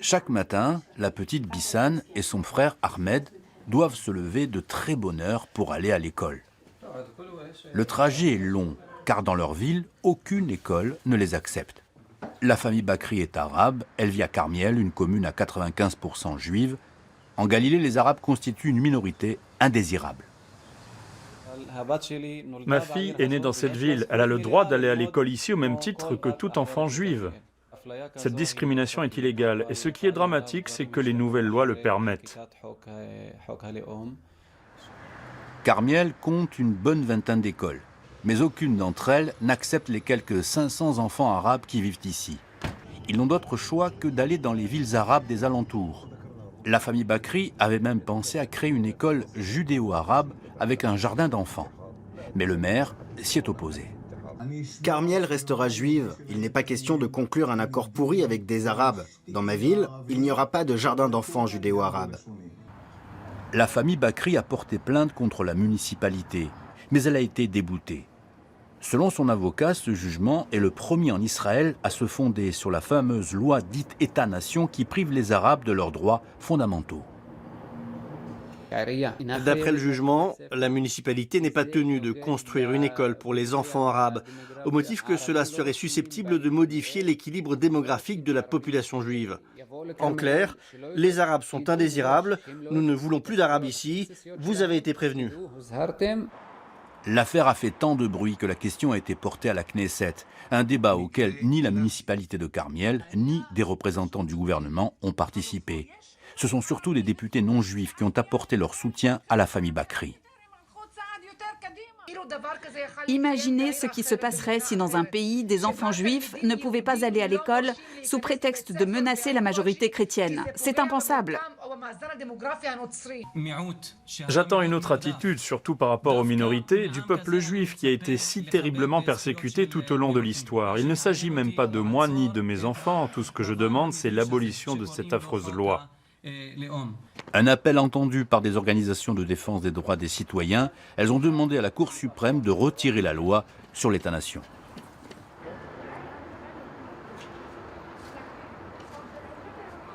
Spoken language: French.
Chaque matin, la petite Bissane et son frère Ahmed doivent se lever de très bonne heure pour aller à l'école. Le trajet est long, car dans leur ville, aucune école ne les accepte. La famille Bakri est arabe, elle vit à Carmiel, une commune à 95% juive. En Galilée, les Arabes constituent une minorité indésirable. Ma fille est née dans cette ville. Elle a le droit d'aller à l'école ici au même titre que tout enfant juif. Cette discrimination est illégale et ce qui est dramatique, c'est que les nouvelles lois le permettent. Carmiel compte une bonne vingtaine d'écoles, mais aucune d'entre elles n'accepte les quelques 500 enfants arabes qui vivent ici. Ils n'ont d'autre choix que d'aller dans les villes arabes des alentours. La famille Bakri avait même pensé à créer une école judéo-arabe avec un jardin d'enfants. Mais le maire s'y est opposé. Carmiel restera juive. Il n'est pas question de conclure un accord pourri avec des Arabes. Dans ma ville, il n'y aura pas de jardin d'enfants judéo-arabe. La famille Bakri a porté plainte contre la municipalité, mais elle a été déboutée. Selon son avocat, ce jugement est le premier en Israël à se fonder sur la fameuse loi dite État-nation qui prive les Arabes de leurs droits fondamentaux. D'après le jugement, la municipalité n'est pas tenue de construire une école pour les enfants arabes, au motif que cela serait susceptible de modifier l'équilibre démographique de la population juive. En clair, les Arabes sont indésirables, nous ne voulons plus d'Arabes ici, vous avez été prévenus. L'affaire a fait tant de bruit que la question a été portée à la Knesset, un débat auquel ni la municipalité de Carmiel, ni des représentants du gouvernement ont participé. Ce sont surtout les députés non-juifs qui ont apporté leur soutien à la famille Bakri. Imaginez ce qui se passerait si dans un pays, des enfants juifs ne pouvaient pas aller à l'école sous prétexte de menacer la majorité chrétienne. C'est impensable. J'attends une autre attitude, surtout par rapport aux minorités, du peuple juif qui a été si terriblement persécuté tout au long de l'histoire. Il ne s'agit même pas de moi ni de mes enfants. Tout ce que je demande, c'est l'abolition de cette affreuse loi. Un appel entendu par des organisations de défense des droits des citoyens, elles ont demandé à la Cour suprême de retirer la loi sur l'État-nation.